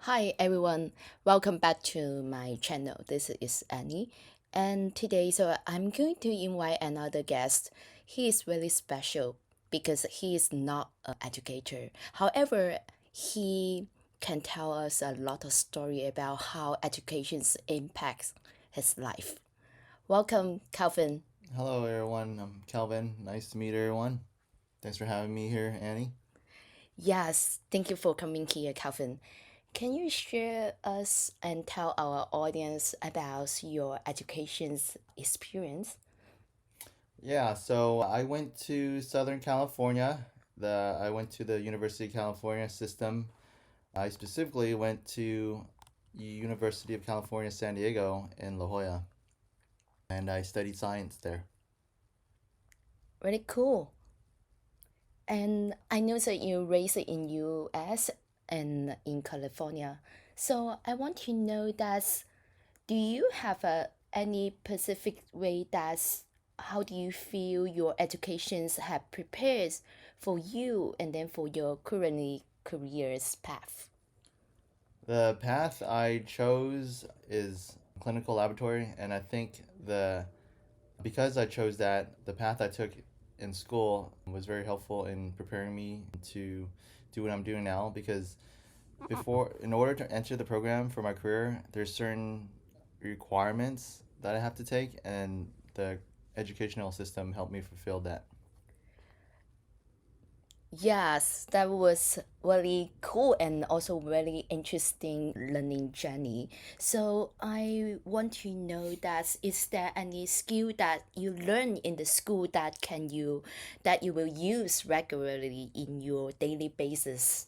Hi everyone, welcome back to my channel. This is Annie, and today I'm going to invite another guest. He is really special because he is not an educator. However, he can tell us a lot of story about how education impacts his life. Welcome, Calvin. Hello, everyone. I'm Kelvin. Nice to meet everyone. Thanks for having me here, Annie. Yes, thank you for coming here, Calvin. Can you share us and tell our audience about your education's experience? Yeah, so I went to Southern California. I went to the University of California system. I specifically went to University of California, San Diego in La Jolla, and I studied science there. Really cool. And I know that you raised in US and in California. So I want to know that do you have any specific way that's how do you feel your educations have prepared for you and then for your currently careers path? The path I chose is clinical laboratory, and I think the because I chose that, the path I took in school was very helpful in preparing me to do what I'm doing now. Because in order to enter the program for my career, there's certain requirements that I have to take, and the educational system helped me fulfill that. Yes, that was really cool and also very interesting learning journey. So I want to know that is there any skill that you learn in the school that you will use regularly in your daily basis?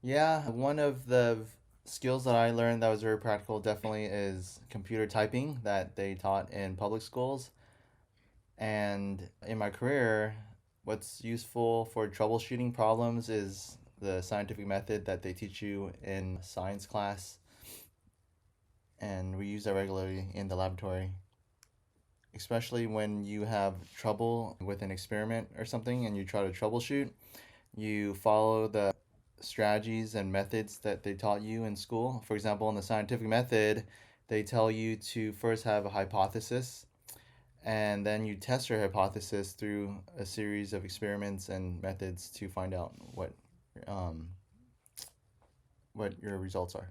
Yeah, one of the skills that I learned that was very practical definitely is computer typing that they taught in public schools. And in my career, what's useful for troubleshooting problems is the scientific method that they teach you in science class, and we use that regularly in the laboratory. Especially when you have trouble with an experiment or something and you try to troubleshoot, you follow the strategies and methods that they taught you in school. For example, in the scientific method, they tell you to first have a hypothesis, and then you test your hypothesis through a series of experiments and methods to find out um, what your results are.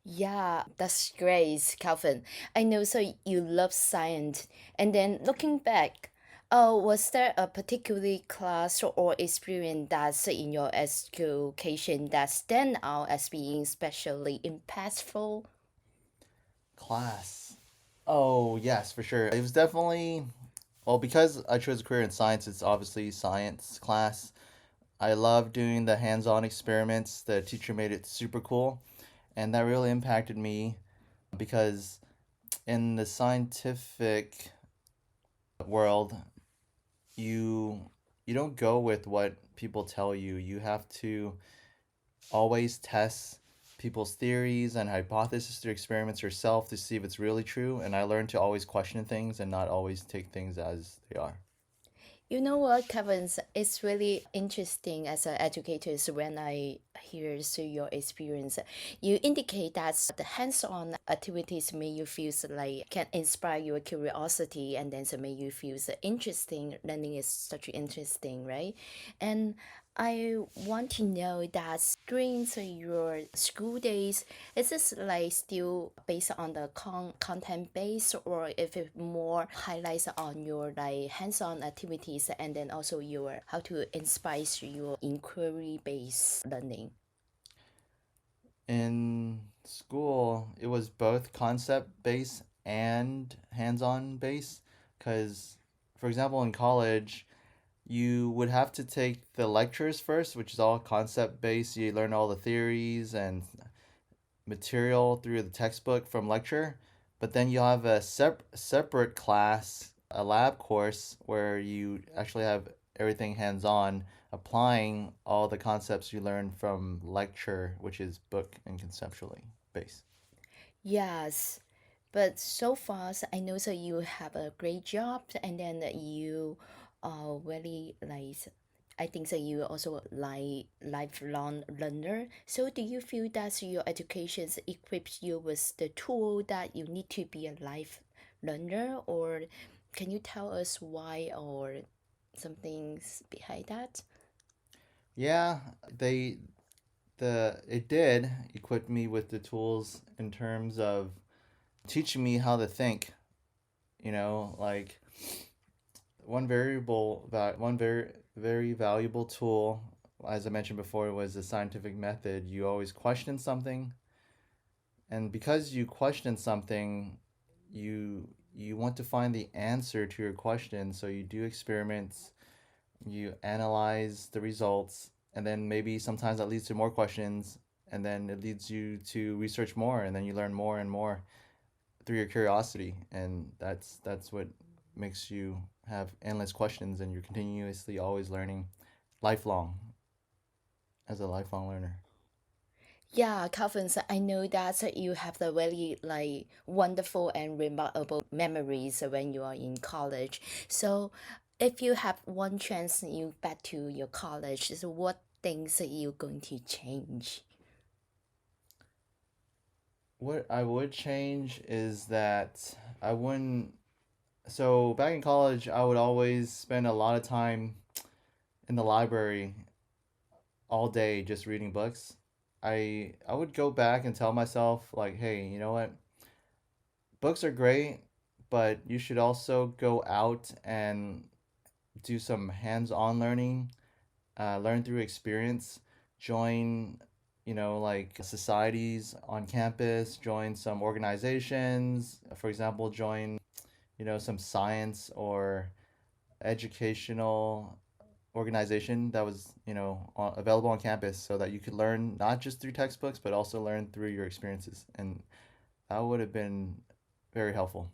Yeah, that's great, Calvin. I know so you love science. And then looking back, was there a particular class or experience that's in your education that stand out as being especially impactful? Class. Oh, yes, for sure. It was definitely, well, because I chose a career in science, it's obviously science class. I love doing the hands on experiments. The teacher made it super cool, and that really impacted me because in the scientific world, you you don't go with what people tell you. You have to always test people's theories and hypotheses through experiments yourself to see if it's really true. And I learned to always question things and not always take things as they are. You know what, Kevin? It's really interesting as an educator when I hear so your experience. You indicate that the hands-on activities make you feel like can inspire your curiosity and then so make you feel so interesting. Learning is such interesting, right? And I want to know that during your school days, is this like still based on the content base or if it more highlights on your like hands-on activities and then also your how to inspire your inquiry based learning? In school, it was both concept based and hands on based. Because, for example, in college, you would have to take the lectures first, which is all concept based. You learn all the theories and material through the textbook from lecture, but then you'll have a separate class, a lab course where you actually have everything hands on, applying all the concepts you learn from lecture, which is book and conceptually based. Yes, but so far I know that you have a great job and then you are very like I think that you also like lifelong learner. So do you feel that your education equips you with the tool that you need to be a life learner, or can you tell us why or some things behind that? Yeah, they the it did equip me with the tools in terms of teaching me how to think. Like one very valuable tool, as I mentioned before, was the scientific method. You always question something, and because you question something, you want to find the answer to your question. So you do experiments, you analyze the results, and then maybe sometimes that leads to more questions, and then it leads you to research more, and then you learn more and more through your curiosity, and that's what makes you have endless questions, and you're continuously always learning, lifelong, as a lifelong learner. Yeah, Calvin, so I know that you have the very like wonderful and remarkable memories when you are in college. So, if you have one chance you back to your college, so what things are you going to change? What I would change is that I wouldn't. So back in college, I would always spend a lot of time in the library all day just reading books. I would go back and tell myself like, hey, you know what? Books are great, but you should also go out and do some hands-on learning, learn through experience, join, like societies on campus, join some organizations, for example, join, some science or educational organization that was, available on campus so that you could learn not just through textbooks, but also learn through your experiences. And that would have been very helpful.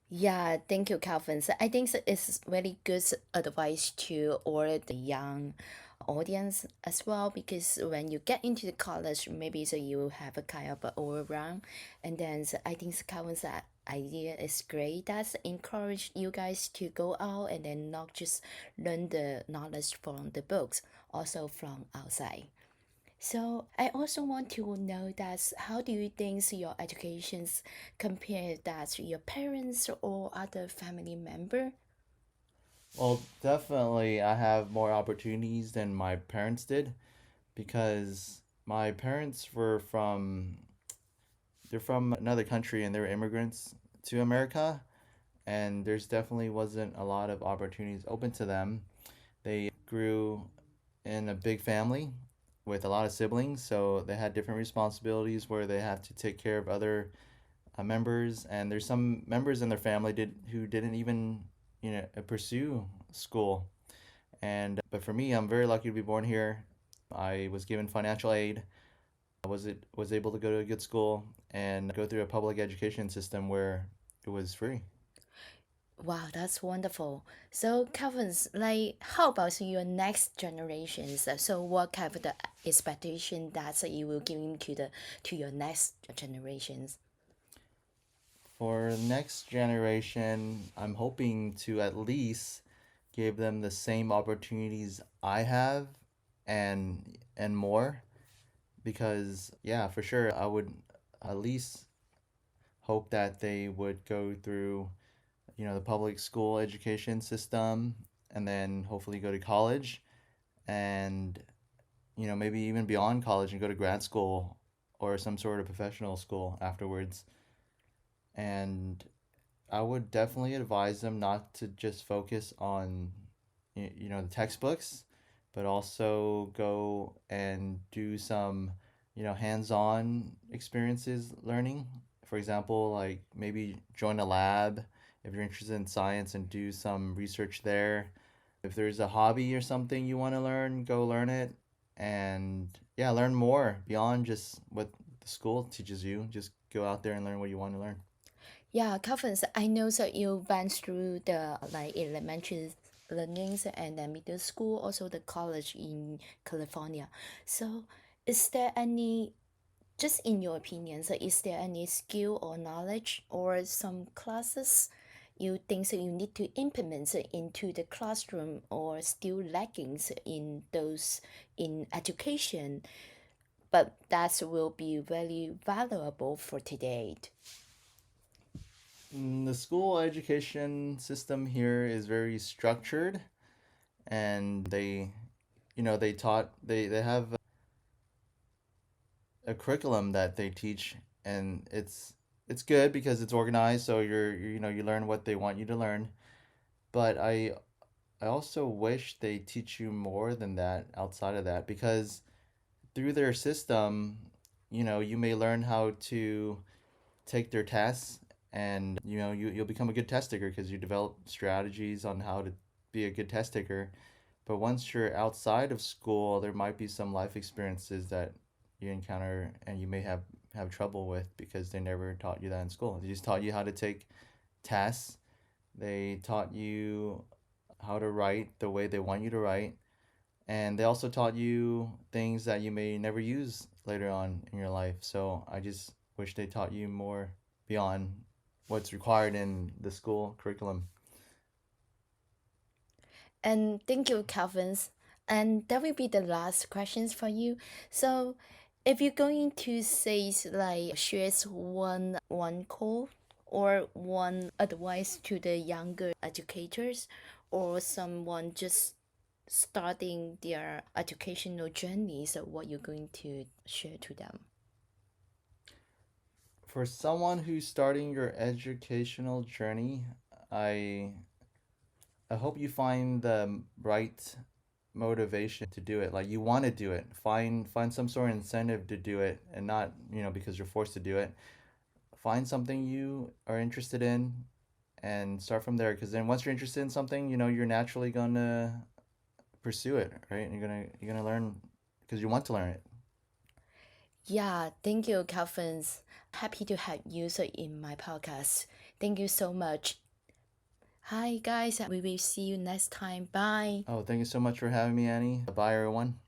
Yeah, thank you, Calvin. So I think it's very good advice to all the young audience as well, because when you get into the college, maybe so you have a kind of a overrun, and then so I think Calvin's idea is great. That's encourage you guys to go out and then not just learn the knowledge from the books, also from outside. So I also want to know that how do you think your educations compare that to your parents or other family member? Well, definitely, I have more opportunities than my parents did because my parents they're from another country and they're immigrants to America, and there's definitely wasn't a lot of opportunities open to them. They grew in a big family with a lot of siblings, so they had different responsibilities where they have to take care of other members, and there's some members in their family did who didn't even pursue school. And but for me, I'm very lucky to be born here. I was given financial aid. Was able to go to a good school and go through a public education system where it was free. Wow, that's wonderful. So, Calvin's like, how about your next generations? So, what kind of the expectation that you will give to the to your next generations? For the next generation, I'm hoping to at least give them the same opportunities I have and more, because yeah, for sure I would at least hope that they would go through, the public school education system, and then hopefully go to college, and maybe even beyond college and go to grad school or some sort of professional school afterwards. And I would definitely advise them not to just focus on the textbooks, but also go and do some hands-on experiences learning. For example, like maybe join a lab if you're interested in science and do some research there. If there's a hobby or something you want to learn, go learn it. And yeah, learn more beyond just what the school teaches you. Just go out there and learn what you want to learn. Yeah, Calvin, I know that you went through the like elementary learnings and then middle school, also the college in California. So, is there any just in your opinion, so is there any skill or knowledge or some classes you think so you need to implement into the classroom or still lacking in those in education, but that will be very valuable for today. The school education system here is very structured, and they taught they have a curriculum that they teach, and it's good because it's organized, so you learn what they want you to learn. But I also wish they teach you more than that outside of that, because through their system, you may learn how to take their tests, and you'll become a good test taker because you develop strategies on how to be a good test taker. But once you're outside of school, there might be some life experiences that you encounter and you may have trouble with because they never taught you that in school. They just taught you how to take tests. They taught you how to write the way they want you to write, and they also taught you things that you may never use later on in your life. So I just wish they taught you more beyond what's required in the school curriculum. And thank you, Calvin. And that will be the last questions for you. So, if you're going to say like shares one call or one advice to the younger educators or someone just starting their educational journey, so what you're going to share to them? For someone who's starting your educational journey, I I hope you find the right motivation to do it. Like, you want to do it. Find some sort of incentive to do it, and not, because you're forced to do it. Find something you are interested in and start from there, because then once you're interested in something, you're naturally going to pursue it, right? And you're going to learn because you want to learn it. Yeah, thank you, Calvin. Happy to have you in my podcast. Thank you so much. Hi, guys. We will see you next time. Bye. Oh, thank you so much for having me, Annie. Bye, everyone.